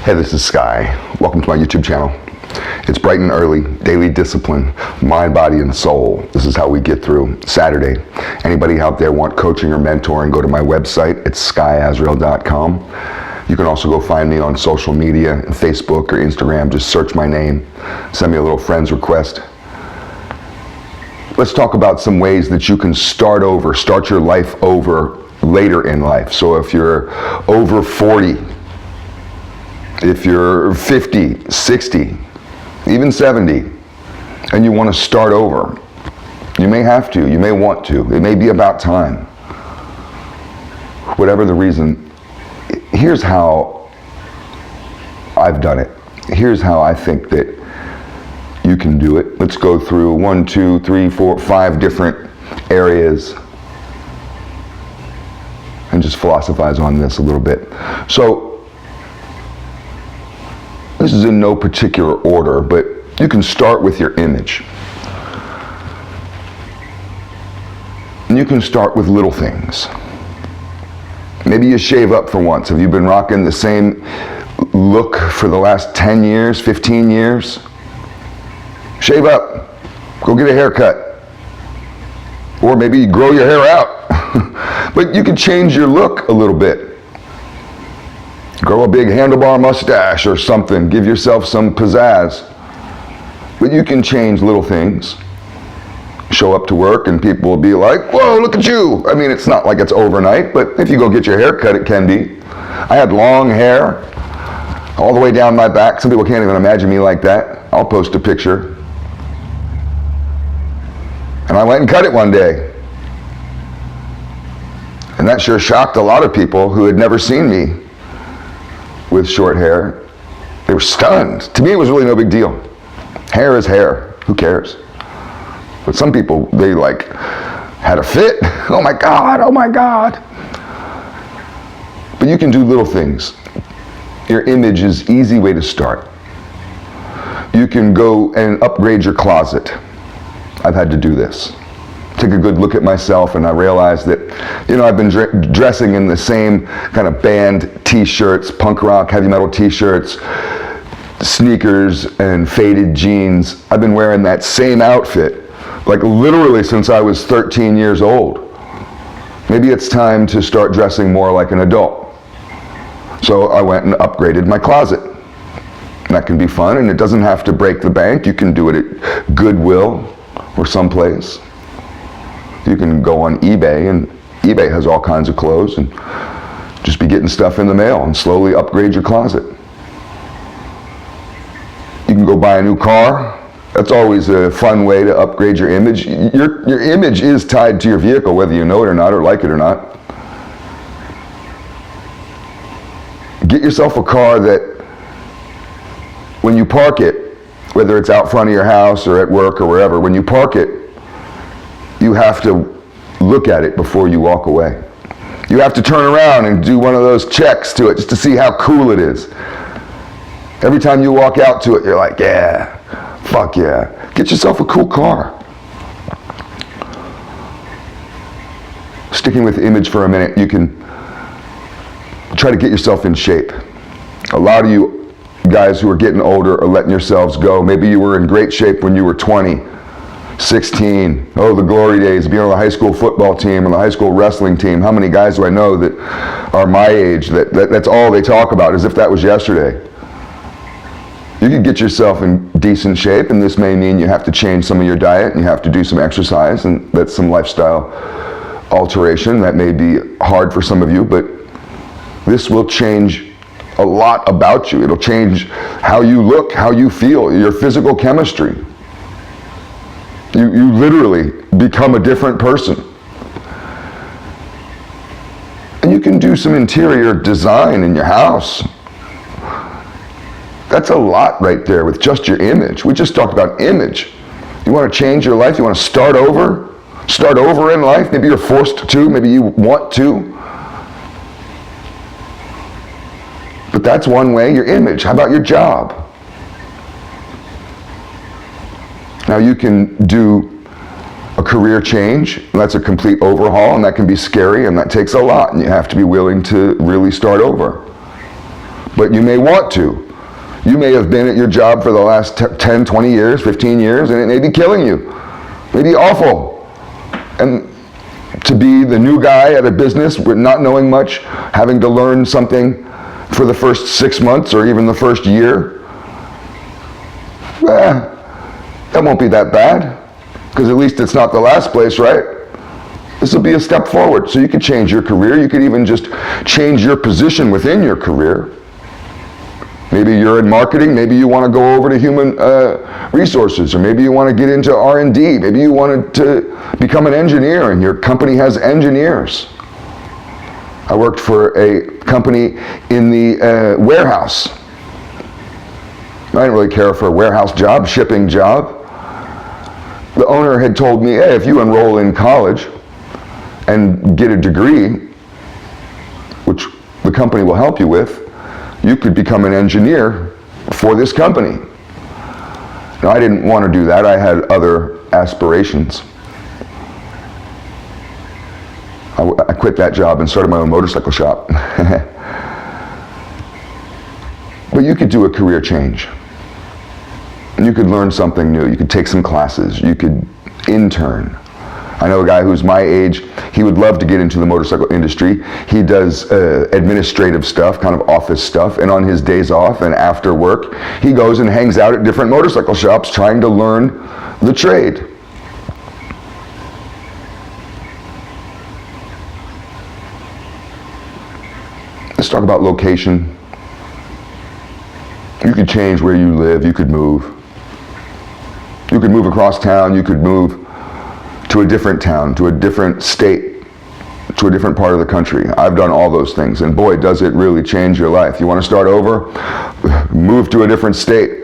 Hey, this is Sky. Welcome to my YouTube channel. It's bright and early, daily discipline, mind, body, and soul. This is how we get through Saturday. Anybody out there want coaching or mentoring, go to my website. It's skyazrael.com. You can also go find me on social media, Facebook or Instagram. Just search my name. Send me a little friend's request. Let's talk about some ways that you can start your life over later in life. So if you're over 40, if you're 50, 60, even 70, and you want to start over, you may have to, you may want to, it may be about time. Whatever the reason, here's how I've done it. Here's how I think that you can do it. Let's go through 1, 2, 3, 4, 5 different areas and just philosophize on this a little bit. So, this is in no particular order, but you can start with your image. And you can start with little things. Maybe you shave up for once. Have you been rocking the same look for the last 10 years, 15 years? Shave up. Go get a haircut. Or maybe you grow your hair out. But you can change your look a little bit. Grow a big handlebar mustache or something. Give yourself some pizzazz. But you can change little things. Show up to work and people will be like, whoa, look at you. I mean, it's not like it's overnight, but if you go get your hair cut, it can be. I had long hair all the way down my back. Some people can't even imagine me like that. I'll post a picture. And I went and cut it one day. And that sure shocked a lot of people who had never seen me with short hair. They were stunned. To me, it was really no big deal. Hair is hair. Who cares? But some people, they like had a fit. Oh my God, oh my God. But you can do little things. Your image is an easy way to start. You can go and upgrade your closet. I've had to do this. Take a good look at myself and I realized that, I've been dressing in the same kind of band t-shirts, punk rock, heavy metal t-shirts, sneakers and faded jeans. I've been wearing that same outfit, like literally since I was 13 years old. Maybe it's time to start dressing more like an adult. So I went and upgraded my closet. And that can be fun and it doesn't have to break the bank. You can do it at Goodwill or someplace. You can go on eBay, and eBay has all kinds of clothes, and just be getting stuff in the mail and slowly upgrade your closet. You can go buy a new car. That's always a fun way to upgrade your image. Your image is tied to your vehicle, whether you know it or not, or like it or not. Get yourself a car that, when you park it, whether it's out front of your house or at work or wherever, when you park it, you have to look at it before you walk away. You have to turn around and do one of those checks to it just to see how cool it is. Every time you walk out to it, you're like, yeah, fuck yeah. Get yourself a cool car. Sticking with image for a minute, you can try to get yourself in shape. A lot of you guys who are getting older are letting yourselves go. Maybe you were in great shape when you were 20. 16, oh, the glory days, being on the high school football team or the high school wrestling team. How many guys do I know that are my age that's all they talk about, as if that was yesterday? You can get yourself in decent shape, and this may mean you have to change some of your diet and you have to do some exercise, and that's some lifestyle alteration. That may be hard for some of you, but this will change a lot about you. It'll change how you look, how you feel, your physical chemistry. You literally become a different person. And you can do some interior design in your house. That's a lot right there with just your image. We just talked about image. You want to change your life? You want to start over? Start over in life? Maybe you're forced to, maybe you want to. But that's one way, your image. How about your job? Now you can do a career change, and that's a complete overhaul, and that can be scary, and that takes a lot, and you have to be willing to really start over. but you may want to. You may have been at your job for the last 10, 20 years, 15 years, and it may be killing you. It may be awful. And to be the new guy at a business with not knowing much, having to learn something for the first 6 months or even the first year, that won't be that bad, because at least it's not the last place, right? This will be a step forward. So you could change your career. You could even just change your position within your career. Maybe you're in marketing. Maybe you want to go over to human resources, or maybe you want to get into R&D. Maybe you wanted to become an engineer and your company has engineers. I worked for a company in the warehouse. I didn't really care for a warehouse job, shipping job. The owner had told me, hey, if you enroll in college and get a degree, which the company will help you with, you could become an engineer for this company. Now, I didn't want to do that. I had other aspirations. I quit that job and started my own motorcycle shop. But you could do a career change. You could learn something new. You could take some classes. You could intern. I know a guy who's my age. He would love to get into the motorcycle industry. He does administrative stuff, kind of office stuff, and on his days off and after work, he goes and hangs out at different motorcycle shops trying to learn the trade. Let's talk about location. You could change where you live. You could move. You could move across town. You could move to a different town, to a different state, to a different part of the country. I've done all those things, and boy, does it really change your life. You want to start over? Move to a different state,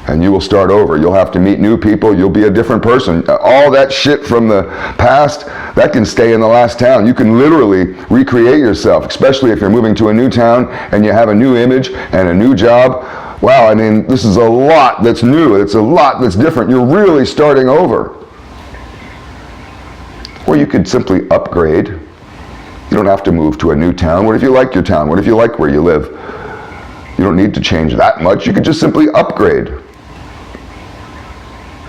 and you will start over. You'll have to meet new people. You'll be a different person. All that shit from the past, that can stay in the last town. You can literally recreate yourself, especially if you're moving to a new town and you have a new image and a new job. Wow, I mean, this is a lot that's new. It's a lot that's different. You're really starting over. Or you could simply upgrade. You don't have to move to a new town. What if you like your town? What if you like where you live? You don't need to change that much. You could just simply upgrade.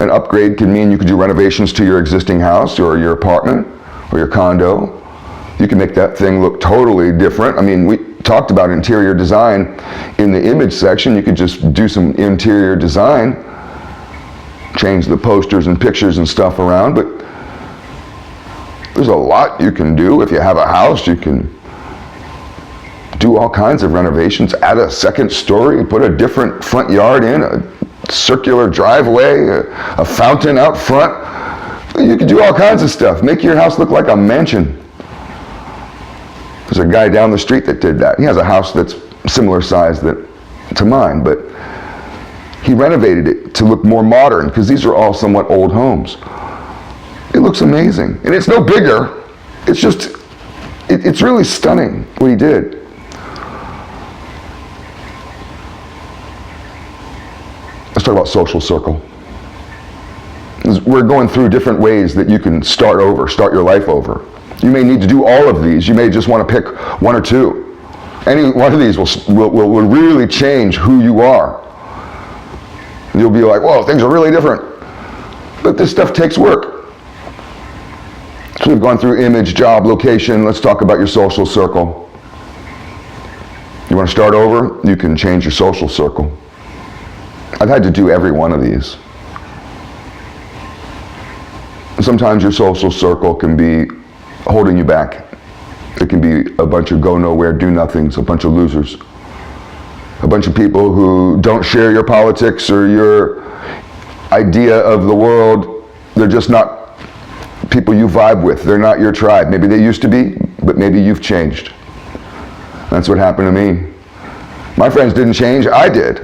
An upgrade can mean you could do renovations to your existing house or your apartment or your condo. You can make that thing look totally different. I mean, we talked about interior design in the image section. You could just do some interior design, change the posters and pictures and stuff around, but there's a lot you can do. If you have a house, you can do all kinds of renovations, add a second story, put a different front yard in, a circular driveway, a fountain out front. You can do all kinds of stuff. Make your house look like a mansion. There's a guy down the street that did that. He has a house that's similar size to mine, but he renovated it to look more modern because these are all somewhat old homes. It looks amazing. And it's no bigger. It's just, it's really stunning what he did. Let's talk about social circle. We're going through different ways that you can start over, start your life over. You may need to do all of these. You may just want to pick one or two. Any one of these will really change who you are. You'll be like, whoa, things are really different. But this stuff takes work. So we've gone through image, job, location. Let's talk about your social circle. You want to start over? You can change your social circle. I've had to do every one of these. Sometimes your social circle can be holding you back. It can be a bunch of go nowhere, do nothings, a bunch of losers. A bunch of people who don't share your politics or your idea of the world. They're just not people you vibe with. They're not your tribe. Maybe they used to be, but maybe you've changed. That's what happened to me. My friends didn't change, I did.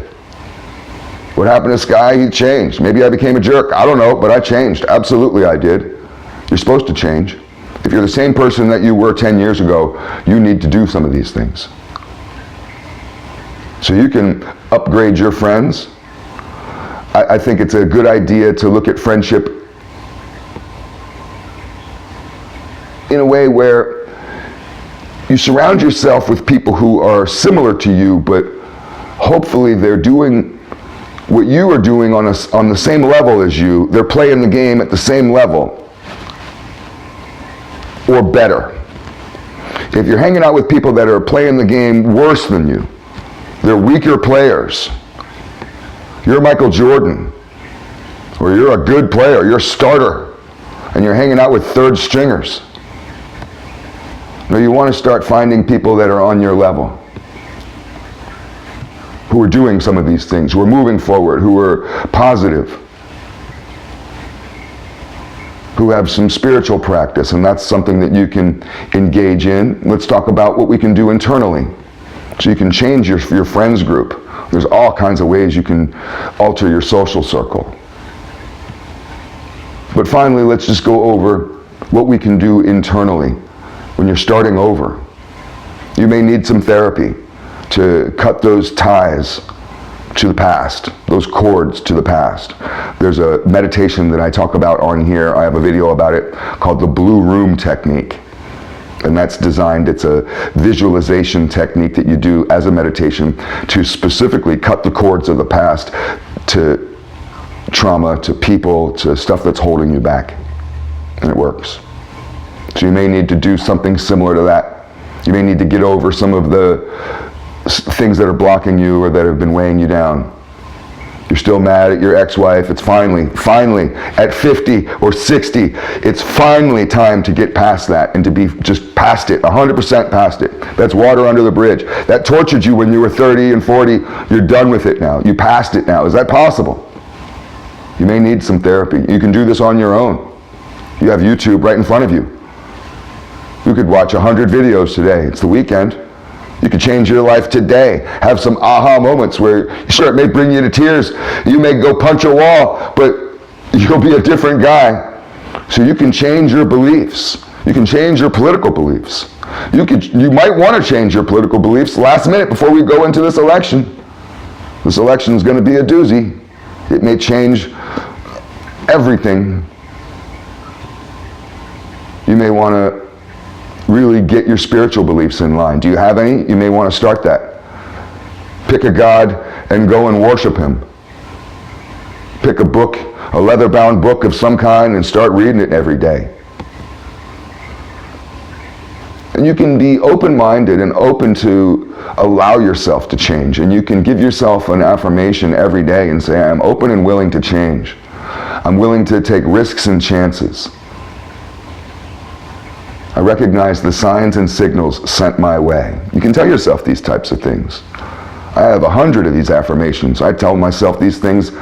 What happened to Sky? He changed. Maybe I became a jerk. I don't know, but I changed. Absolutely I did. You're supposed to change. If you're the same person that you were 10 years ago, you need to do some of these things. So you can upgrade your friends. I think it's a good idea to look at friendship in a way where you surround yourself with people who are similar to you, but hopefully they're doing what you are doing on the same level as you. They're playing the game at the same level or better. If you're hanging out with people that are playing the game worse than you, they're weaker players. You're Michael Jordan, or you're a good player, you're a starter, and you're hanging out with third stringers. No, you want to start finding people that are on your level, who are doing some of these things, who are moving forward, who are positive, who have some spiritual practice, and that's something that you can engage in. Let's talk about what we can do internally. So you can change your friends group. There's all kinds of ways you can alter your social circle. But finally, let's just go over what we can do internally when you're starting over. You may need some therapy to cut those ties to the past, those cords to the past. There's a meditation that I talk about on here. I have a video about it called the Blue Room Technique. And that's designed, it's a visualization technique that you do as a meditation to specifically cut the cords of the past to trauma, to people, to stuff that's holding you back. And it works. So you may need to do something similar to that. You may need to get over some of the things that are blocking you or that have been weighing you down. You're still mad at your ex-wife. It's finally, at 50 or 60, it's finally time to get past that and to be just past it, 100% past it. That's water under the bridge. That tortured you when you were 30 and 40. You're done with it now. You passed it now. Is that possible? You may need some therapy. You can do this on your own. You have YouTube right in front of you. You could watch 100 videos today. It's the weekend. You could change your life today. Have some aha moments where, sure, it may bring you to tears. You may go punch a wall, but you'll be a different guy. So you can change your beliefs. You can change your political beliefs. You might want to change your political beliefs last minute before we go into this election. This election is going to be a doozy. It may change everything. You may want to really get your spiritual beliefs in line. Do you have any? You may want to start that. Pick a God and go and worship him. Pick a book, a leather-bound book of some kind, and start reading it every day. And you can be open-minded and open to allow yourself to change. And you can give yourself an affirmation every day and say, I'm open and willing to change. I'm willing to take risks and chances. I recognize the signs and signals sent my way. You can tell yourself these types of things. I have 100 of these affirmations. I tell myself these things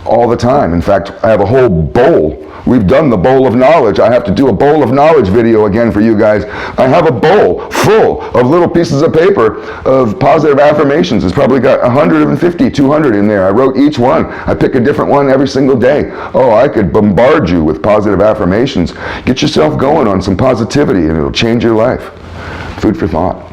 all the time. In fact, I have a whole bowl. We've done the bowl of knowledge. I have to do a bowl of knowledge video again for you guys. I have a bowl full of little pieces of paper of positive affirmations. It's probably got 150, 200 in there. I wrote each one. I pick a different one every single day. Oh, I could bombard you with positive affirmations. Get yourself going on some positivity and it'll change your life. Food for thought.